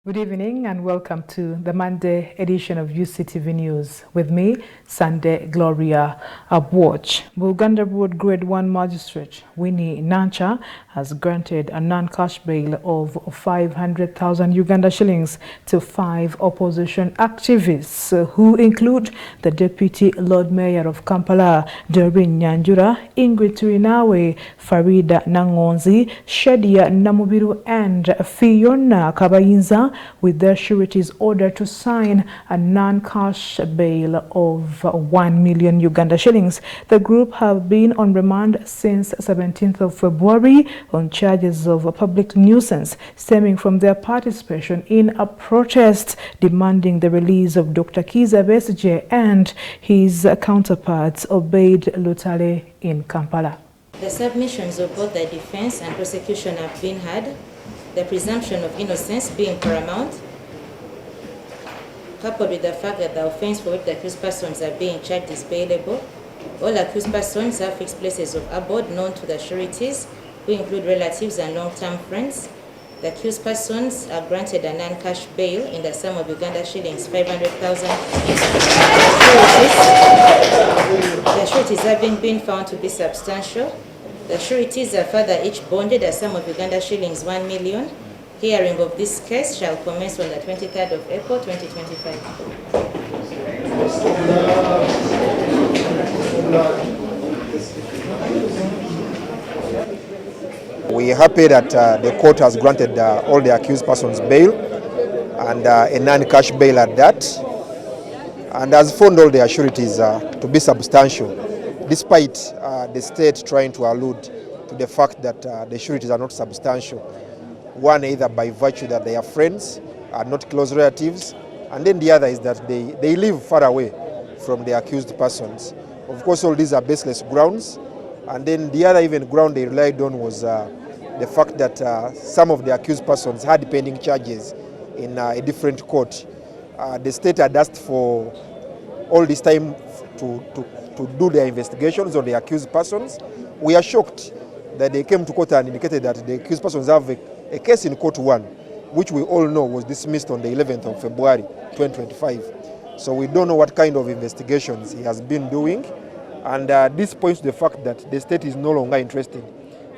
Good evening and welcome to the Monday edition of Uctv News. With me, Sunday Gloria Abwatch. Bulganda Road Grade 1 Magistrate Winnie Nancha has granted a non-cash bail of 500,000 Uganda shillings to 5 opposition activists who include the Deputy Lord Mayor of Kampala, Doreen Nyanjura, Ingrid Turinawe, Farida Nangonzi, Shedia Namubiru and Fiona Kabayinza, with their sureties ordered to sign a non-cash bail of 1 million Uganda shillings. The group have been on remand since 17th of February on charges of public nuisance stemming from their participation in a protest demanding the release of Dr. Kiza Besigye and his counterparts Obeid Lutale in Kampala. The submissions of both the defense and prosecution have been heard, the presumption of innocence being paramount, coupled with the fact that the offense for which the accused persons are being charged is bailable. All accused persons have fixed places of abode known to the sureties, who include relatives and long-term friends. The accused persons are granted a non-cash bail in the sum of Uganda shillings 500,000. The sureties having been found to be substantial. The sureties are further each bonded a sum of Uganda shillings 1 million. Hearing of this case shall commence on the 23rd of April 2025. We are happy that the court has granted all the accused persons bail and a non-cash bail at that, and has found all the sureties to be substantial, despite the state trying to allude to the fact that the sureties are not substantial. One, either by virtue that they are friends, are not close relatives, and then the other is that they live far away from the accused persons. Of course, all these are baseless grounds, and then the other even ground they relied on was the fact that some of the accused persons had pending charges in a different court. The state had asked for all this time to do their investigations on the accused persons. We are shocked that they came to court and indicated that the accused persons have a case in court 1, which we all know was dismissed on the 11th of February 2025. So we don't know what kind of investigations he has been doing, and this points to the fact that the state is no longer interested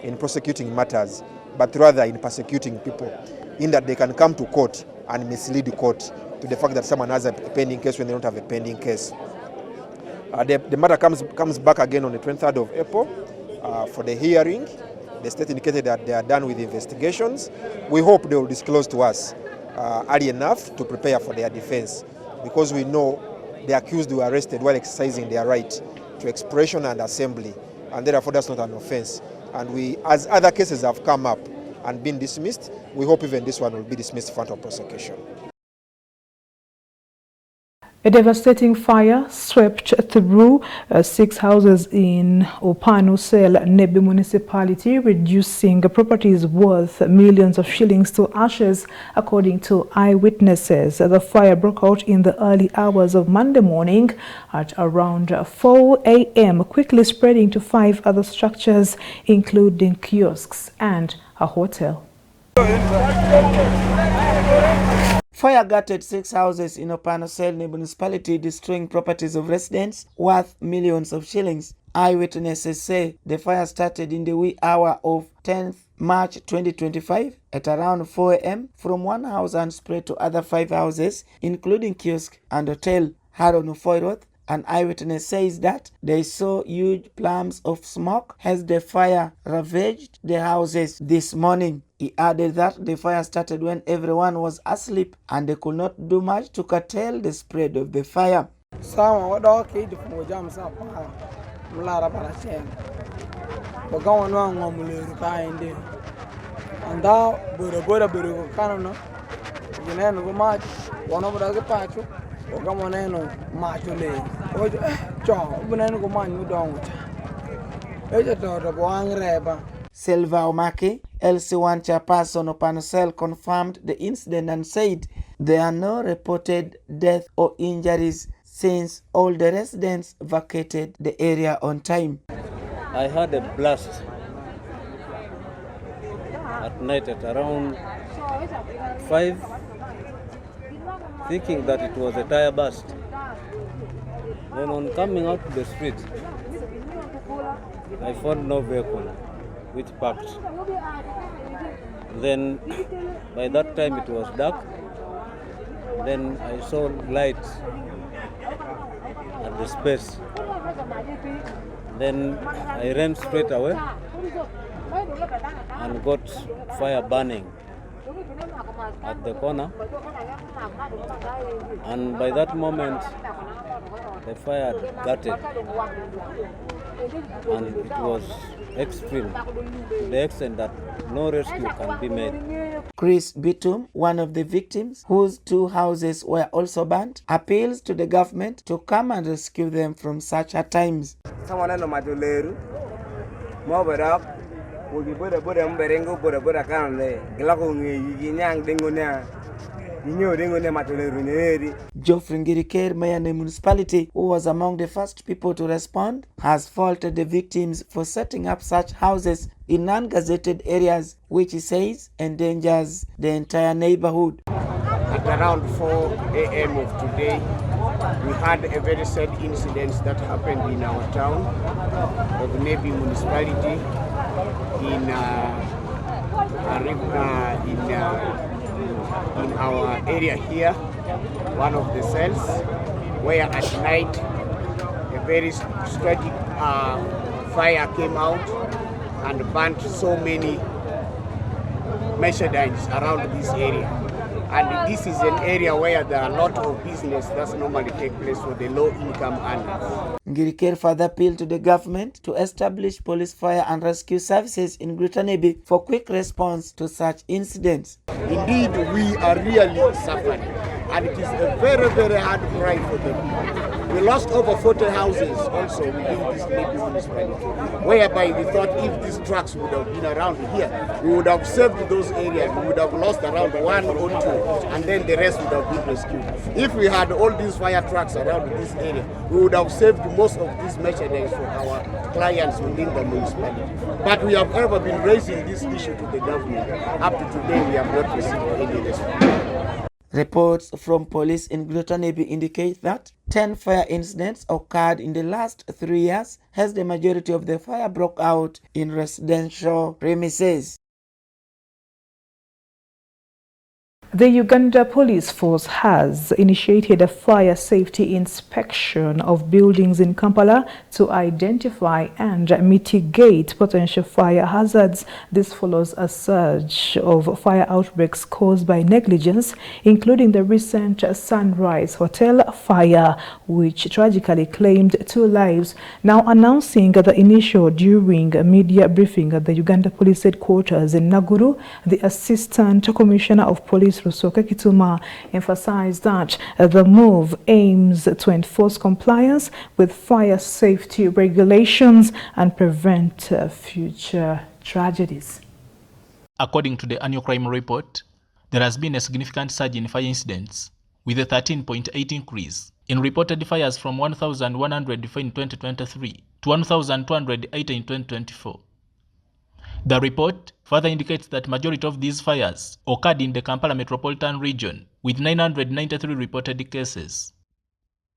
in prosecuting matters, but rather in persecuting people, in that they can come to court and mislead the court to the fact that someone has a pending case when they don't have a pending case. The matter comes back again on the 23rd of April for the hearing. The state indicated that they are done with investigations. We hope they will disclose to us early enough to prepare for their defense, because we know the accused were arrested while exercising their right to expression and assembly, and therefore that's not an offense. And we, as other cases have come up and been dismissed, we hope even this one will be dismissed in front of prosecution. A devastating fire swept through 6 houses in Opano Sel, Nebi municipality, reducing properties worth millions of shillings to ashes, according to eyewitnesses. The fire broke out in the early hours of Monday morning at around 4 a.m., quickly spreading to 5 other structures, including kiosks and a hotel. Fire gutted 6 houses in Opano Sel municipality, destroying properties of residents worth millions of shillings. Eyewitnesses say the fire started in the wee hour of 10th March 2025 at around 4 a.m. from one house and spread to other 5 houses, including kiosk and hotel. Haron Ufoiroth, an eyewitness, says that they saw huge plumes of smoke as the fire ravaged the houses this morning. He added that the fire started when everyone was asleep and they could not do much to curtail the spread of the fire. Silva Omaki, LC1 chairperson of Opano Sel, confirmed the incident and said there are no reported deaths or injuries since all the residents vacated the area on time. I had a blast at night at around 5 thinking that it was a tire burst. Then on coming out to the street, I found no vehicle which parked. Then by that time it was dark. Then I saw light at the space. Then I ran straight away and got fire burning at the corner. And by that moment, the fire had gutted. And it was extreme, to the extent that no rescue can be made. Chris Bitum, one of the victims, whose 2 houses were also burnt, appeals to the government to come and rescue them from such at times. Geoffrey Ngirikere, Mayor of the municipality, who was among the first people to respond, has faulted the victims for setting up such houses in non-gazetted areas, which he says endangers the entire neighborhood. At around 4 a.m. of today, we had a very sad incident that happened in our town of Nebi municipality in our area here, one of the cells, where at night a very tragic fire came out and burnt so many Mercedes around this area. And this is an area where there are a lot of business that normally take place for the low-income earners. Ngirikere further appealed to the government to establish police fire and rescue services in Greater Nebi for quick response to such incidents. Indeed, we are really suffering, and it is a very, very hard cry for the people. We lost over 40 houses also within this Nebi municipality, whereby we thought if these trucks would have been around here, we would have saved those areas. We would have lost around 1 or 2, and then the rest would have been rescued. If we had all these fire trucks around this area, we would have saved most of these merchandise for our clients within the municipality. But we have ever been raising this issue to the government. Up to today, we have not received any response. Reports from police in Greater Nebi indicate that 10 fire incidents occurred in the last 3 years, as the majority of the fire broke out in residential premises. The Uganda Police Force has initiated a fire safety inspection of buildings in Kampala to identify and mitigate potential fire hazards. This follows a surge of fire outbreaks caused by negligence, including the recent Sunrise Hotel fire, which tragically claimed 2 lives. Now announcing the initial during a media briefing at the Uganda Police Headquarters in Naguru, the Assistant Commissioner of Police Rusoke Kituma emphasized that the move aims to enforce compliance with fire safety regulations and prevent future tragedies. According to the annual crime report, there has been a significant surge in fire incidents, with a 13.8 increase in reported fires from 1,104 in 2023 to 1,280 in 2024. The report further indicates that majority of these fires occurred in the Kampala metropolitan region, with 993 reported cases.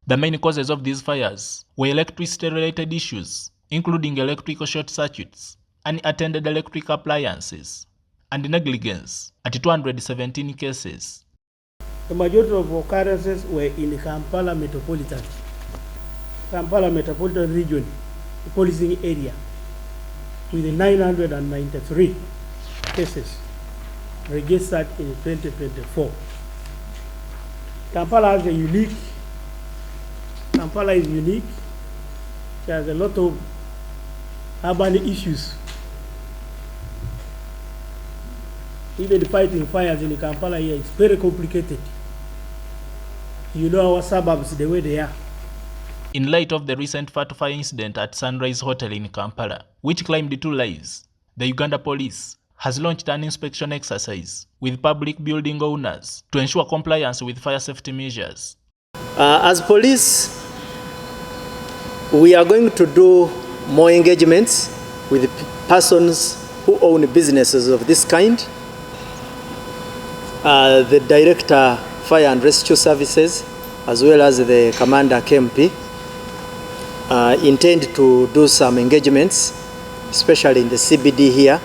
The main causes of these fires were electricity-related issues, including electrical short circuits, unattended electric appliances, and negligence at 217 cases. The majority of occurrences were in Kampala metropolitan region, the policing area, with 993 cases registered in 2024. Kampala is unique. It has a lot of urban issues. Even fighting fires in Kampala here is very complicated. You know our suburbs the way they are. In light of the recent fatal fire incident at Sunrise Hotel in Kampala, which claimed 2 lives, the Uganda Police has launched an inspection exercise with public building owners to ensure compliance with fire safety measures. As police, we are going to do more engagements with persons who own businesses of this kind. The director Fire and Rescue Services, as well as the Commander KMP, intend to do some engagements, especially in the CBD here,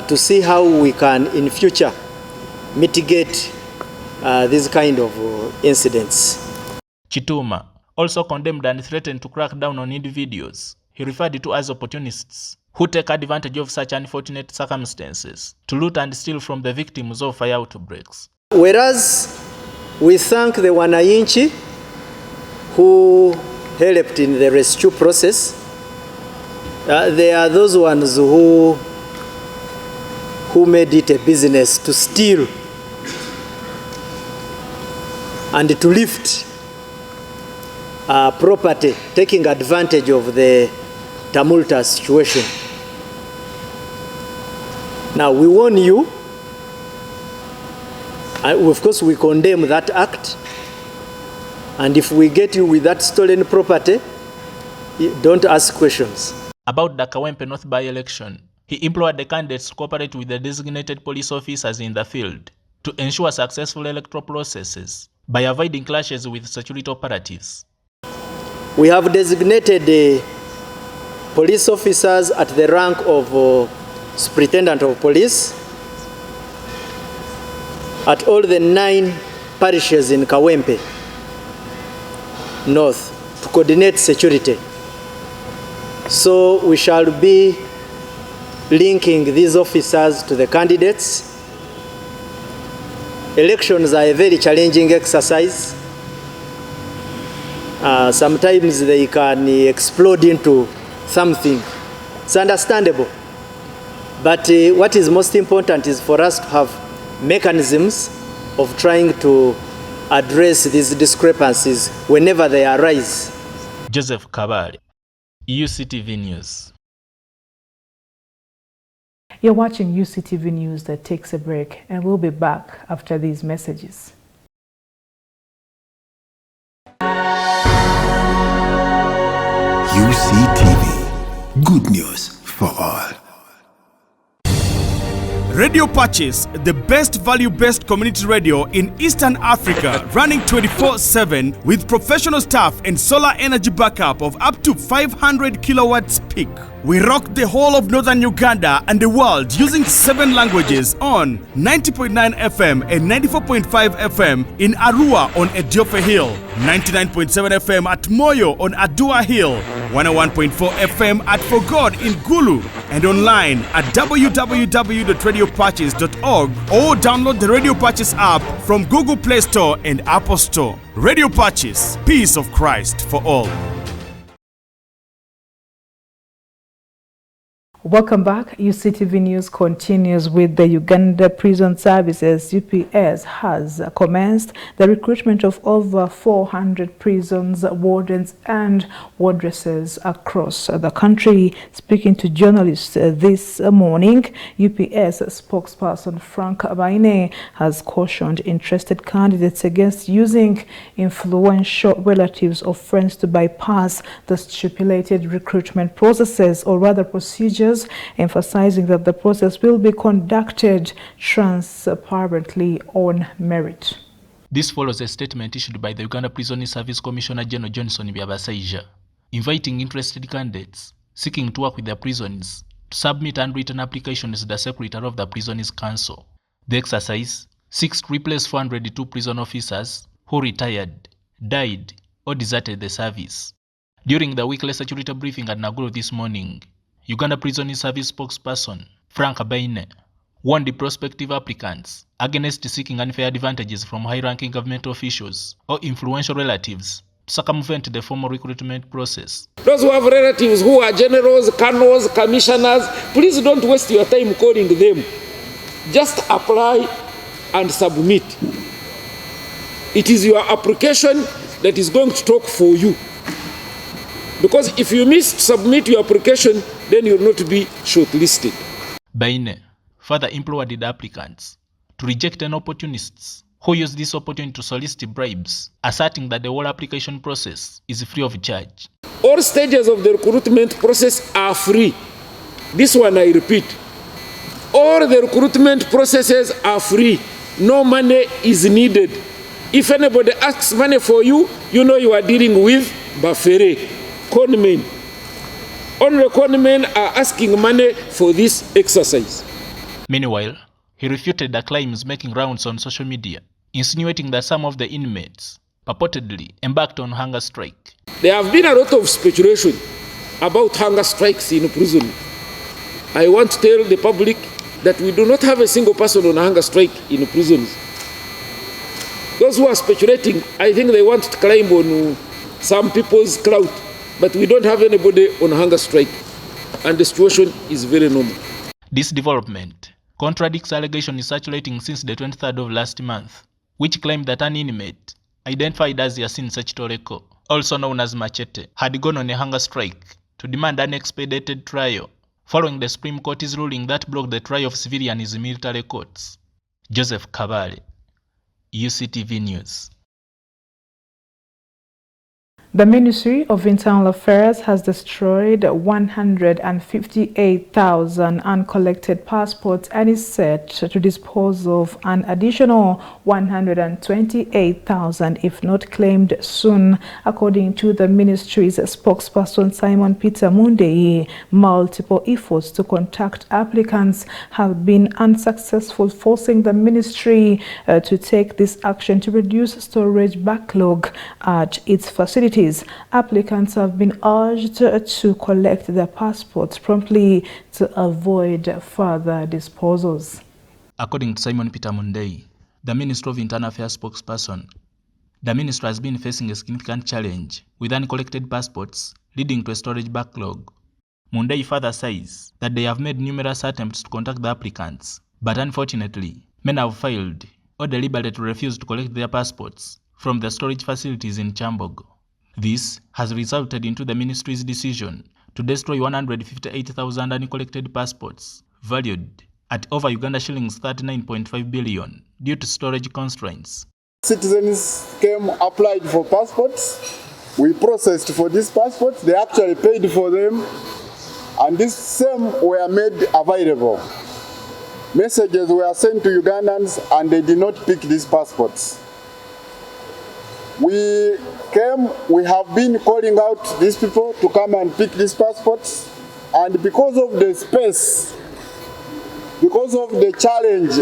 to see how we can in future mitigate these kind of incidents. Chituma also condemned and threatened to crack down on individuals he referred to as opportunists who take advantage of such unfortunate circumstances to loot and steal from the victims of fire outbreaks. Whereas we thank the Wananchi who helped in the rescue process, there are those ones who made it a business to steal and to lift property, taking advantage of the tumultuous situation. Now we warn you, of course we condemn that act, and if we get you with that stolen property, don't ask questions. About the Kawempe North by-election, he implored the candidates to cooperate with the designated police officers in the field to ensure successful electoral processes by avoiding clashes with security operatives. We have designated police officers at the rank of Superintendent of Police at all the 9 parishes in Kawempe North to coordinate security. So we shall be linking these officers to the candidates. Elections are a very challenging exercise. Sometimes they can explode into something. It's understandable. But what is most important is for us to have mechanisms of trying to address these discrepancies whenever they arise. Joseph Kabale, Uctv News. You're watching Uctv News that takes a break, and we'll be back after these messages. Uctv, good news for all. Radio Purchase, the best value-based community radio in Eastern Africa, running 24/7 with professional staff and solar energy backup of up to 500 kilowatts peak. We rock the whole of northern Uganda and the world using 7 languages on 90.9 FM and 94.5 FM in Arua on Ediofe Hill, 99.7 FM at Moyo on Adua Hill, 101.4 FM at For God in Gulu, and online at www.radiopurchase.org or download the Radio Purchase app from Google Play Store and Apple Store. Radio Purchase, peace of Christ for all. Welcome back. Uctv News continues with the Uganda Prison Services. UPS has commenced the recruitment of over 400 prisons, wardens and wardresses across the country. Speaking to journalists this morning, UPS spokesperson Frank Baine has cautioned interested candidates against using influential relatives or friends to bypass the stipulated recruitment processes, or rather procedures, emphasizing that the process will be conducted transparently on merit. This follows a statement issued by the Uganda Prison Service Commissioner General Johnson Byabasaija, inviting interested candidates seeking to work with their prisons to submit handwritten applications to the Secretary of the Prisons Council. The exercise seeks to replace 402 prison officers who retired, died, or deserted the service. During the weekly security briefing at Naguru this morning, Uganda Prison Service spokesperson Frank Baine warned the prospective applicants against seeking unfair advantages from high-ranking government officials or influential relatives to circumvent the formal recruitment process. Those who have relatives who are generals, colonels, commissioners, please don't waste your time calling them. Just apply and submit. It is your application that is going to talk for you. Because if you miss to submit your application, then you will not be shortlisted. Baine further implored the applicants to reject any opportunists who use this opportunity to solicit bribes, asserting that the whole application process is free of charge. All stages of the recruitment process are free. This one I repeat. All the recruitment processes are free. no money is needed. If anybody asks money for you, you know you are dealing with buffet, conmen. Only conmen are asking money for this exercise. Meanwhile, he refuted the claims making rounds on social media, insinuating that some of the inmates purportedly embarked on hunger strike. There have been a lot of speculation about hunger strikes in prison. I want to tell the public that we do not have a single person on a hunger strike in prisons. Those who are speculating, I think they want to climb on some people's clout, but we don't have anybody on a hunger strike, and the situation is very normal. This development contradicts allegations circulating since the 23rd of last month, which claimed that an inmate identified as Yasin Sechitoleko, also known as Machete, had gone on a hunger strike to demand an expedited trial, following the Supreme Court's ruling that blocked the trial of civilians in military courts. Joseph Kabale, UCTV News. The Ministry of Internal Affairs has destroyed 158,000 uncollected passports and is set to dispose of an additional 128,000 if not claimed soon, according to the ministry's spokesperson Simon Peter Mundei. Multiple efforts to contact applicants have been unsuccessful, forcing the ministry to take this action to reduce storage backlog at its facilities. Applicants have been urged to collect their passports promptly to avoid further disposals. According to Simon Peter Mundei, the Ministry of Internal Affairs spokesperson, the ministry has been facing a significant challenge with uncollected passports, leading to a storage backlog. Mundei further says that they have made numerous attempts to contact the applicants, but unfortunately, many have failed or deliberately refused to collect their passports from the storage facilities in Chambogo. This has resulted into the ministry's decision to destroy 158,000 uncollected passports, valued at over Uganda shillings 39.5 billion, due to storage constraints. Citizens came, applied for passports. We processed for these passports. They actually paid for them, and these same were made available. Messages were sent to Ugandans, and they did not pick these passports. We have been calling out these people to come and pick these passports, and because of the space, because of the challenge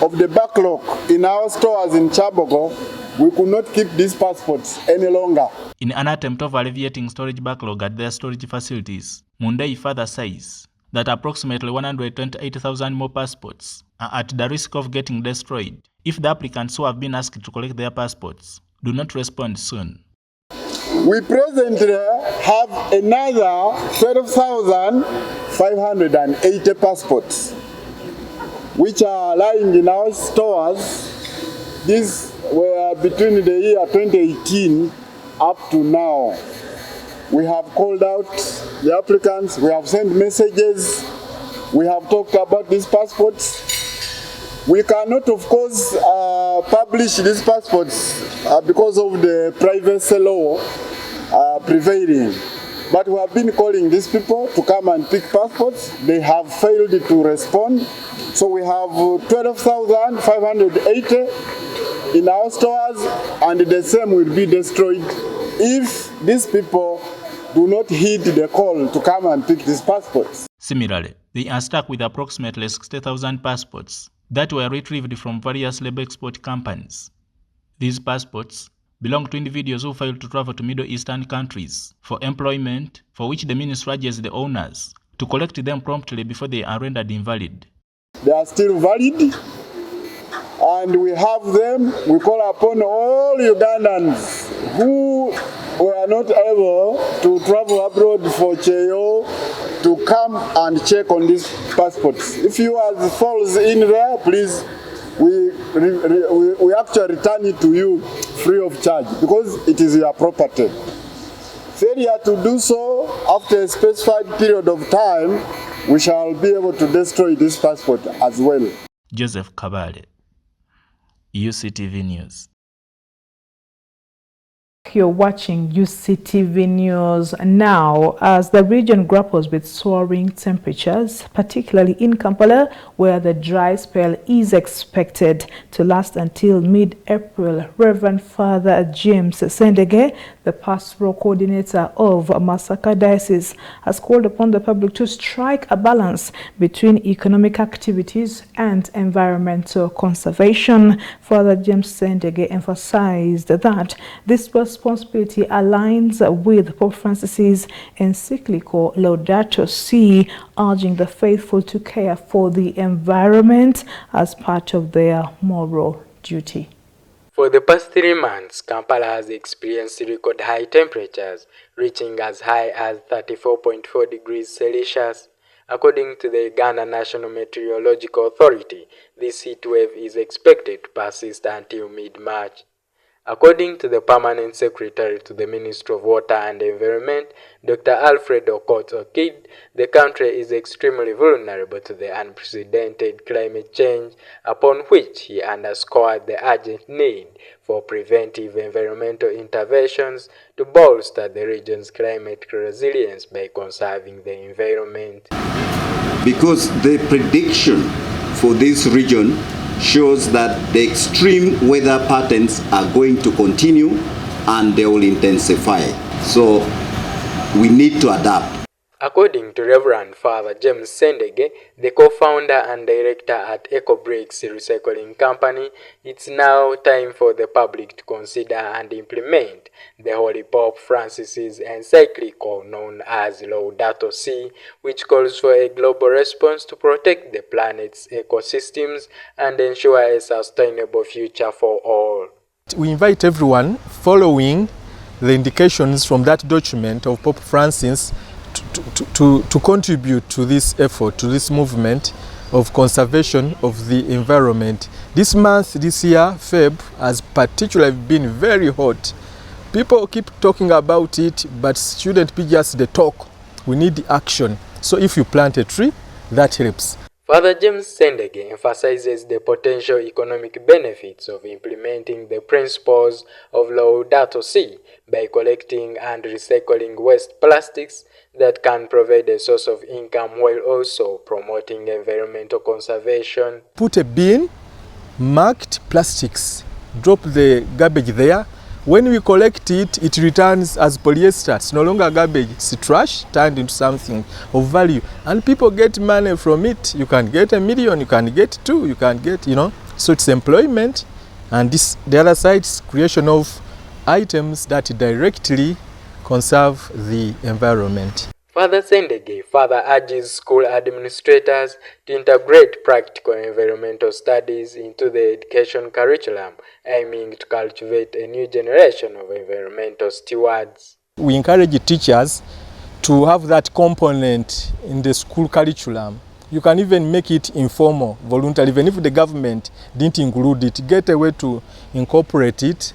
of the backlog in our stores in Chambogo, we could not keep these passports any longer. In an attempt of alleviating storage backlog at their storage facilities, Mundei further says that approximately 128,000 more passports are at the risk of getting destroyed if the applicants who have been asked to collect their passports do not respond soon. We presently have another 12,580 passports, which are lying in our stores. These were between the year 2018 up to now. We have called out the applicants, we have sent messages, we have talked about these passports. We cannot, of course, publish these passports because of the privacy law prevailing. But we have been calling these people to come and pick passports. They have failed to respond. So we have 12,580 in our stores, and the same will be destroyed if these people do not heed the call to come and pick these passports. Similarly, they are stuck with approximately 60,000 passports that were retrieved from various labor export companies. These passports belong to individuals who failed to travel to Middle Eastern countries for employment, for which the ministry urges the owners to collect them promptly before they are rendered invalid. They are still valid, and we have them. We call upon all Ugandans who were not able to travel abroad for Cheo to come and check on these passports. If you have falls in there, please, we actually return it to you free of charge because it is your property. Failure to do so after a specified period of time, we shall be able to destroy this passport as well. Joseph Kabale, UCTV News. You're watching UCTV News now as the region grapples with soaring temperatures, particularly in Kampala, where the dry spell is expected to last until mid-April. Reverend Father James Sendege, the pastoral coordinator of Masaka Diocese, has called upon the public to strike a balance between economic activities and environmental conservation. Father James Sendege emphasized that this responsibility aligns with Pope Francis's encyclical Laudato Si, urging the faithful to care for the environment as part of their moral duty. For the past 3 months, Kampala has experienced record high temperatures, reaching as high as 34.4 degrees Celsius. According to the Uganda National Meteorological Authority, this heat wave is expected to persist until mid-March. According to the Permanent Secretary to the Ministry of Water and Environment, Dr. Alfred Okot-Okid, the country is extremely vulnerable to the unprecedented climate change, upon which he underscored the urgent need for preventive environmental interventions to bolster the region's climate resilience by conserving the environment. Because the prediction for this region shows that the extreme weather patterns are going to continue and they will intensify. So we need to adapt. According to Reverend Father James Sendege, the co-founder and director at EcoBricks Recycling Company, it's now time for the public to consider and implement the Holy Pope Francis's encyclical known as Laudato Si, which calls for a global response to protect the planet's ecosystems and ensure a sustainable future for all. We invite everyone, following the indications from that document of Pope Francis, to contribute to this effort, to this movement of conservation of the environment. This month, this year, Feb, has particularly been very hot. People keep talking about it, but shouldn't be just the talk. We need the action. So if you plant a tree, that helps. Father James Sendege emphasizes the potential economic benefits of implementing the principles of Laudato Si by collecting and recycling waste plastics that can provide a source of income while also promoting environmental conservation. Put a bin, marked plastics, drop the garbage there. When we collect it, it returns as polyester. It's no longer garbage, it's trash turned into something of value. And people get money from it. You can get $1 million, you can get 2, you can get, So it's employment. And this, the other side is creation of items that directly conserve the environment. Father Sendege further urges school administrators to integrate practical environmental studies into the education curriculum, aiming to cultivate a new generation of environmental stewards. We encourage teachers to have that component in the school curriculum. You can even make it informal, voluntary, even if the government didn't include it. Get a way to incorporate it.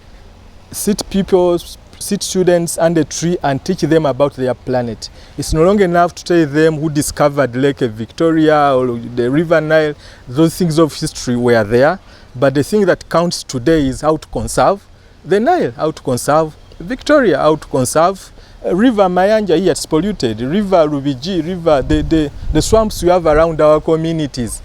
Sit students under a tree and teach them about their planet. It's no longer enough to tell them who discovered Lake Victoria or the River Nile. Those things of history were there, but the thing that counts today is how to conserve the Nile, how to conserve Victoria, how to conserve River Mayanja. Here it's polluted, River Rubiji, River, the swamps we have around our communities.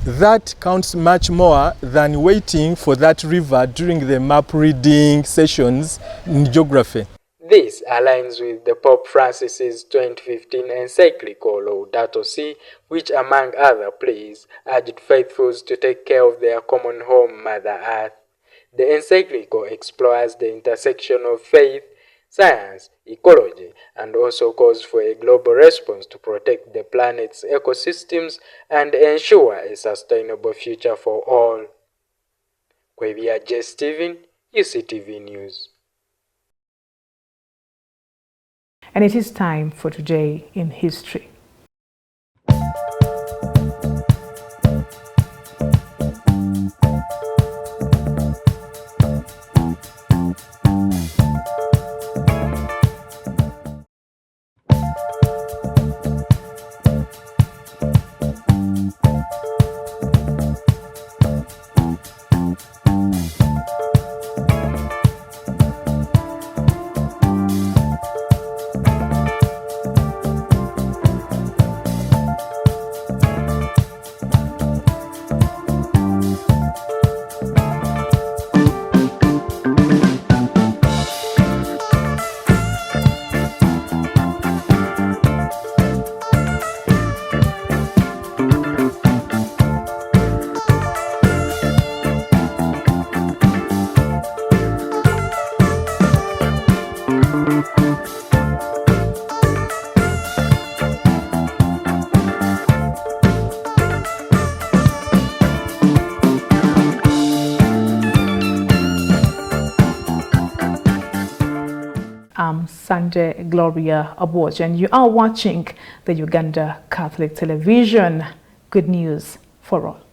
That counts much more than waiting for that river during the map reading sessions in geography. This aligns with the Pope Francis's 2015 encyclical Laudato Si, which among other pleas urged faithfuls to take care of their common home, Mother Earth. The encyclical explores the intersection of faith, science, ecology, and also calls for a global response to protect the planet's ecosystems and ensure a sustainable future for all. Kwebia J. Stephen, UCTV News. And it is time for Today in History. I'm Sunday Gloria Abuoj, and you are watching the Uganda Catholic Television. Good news for all.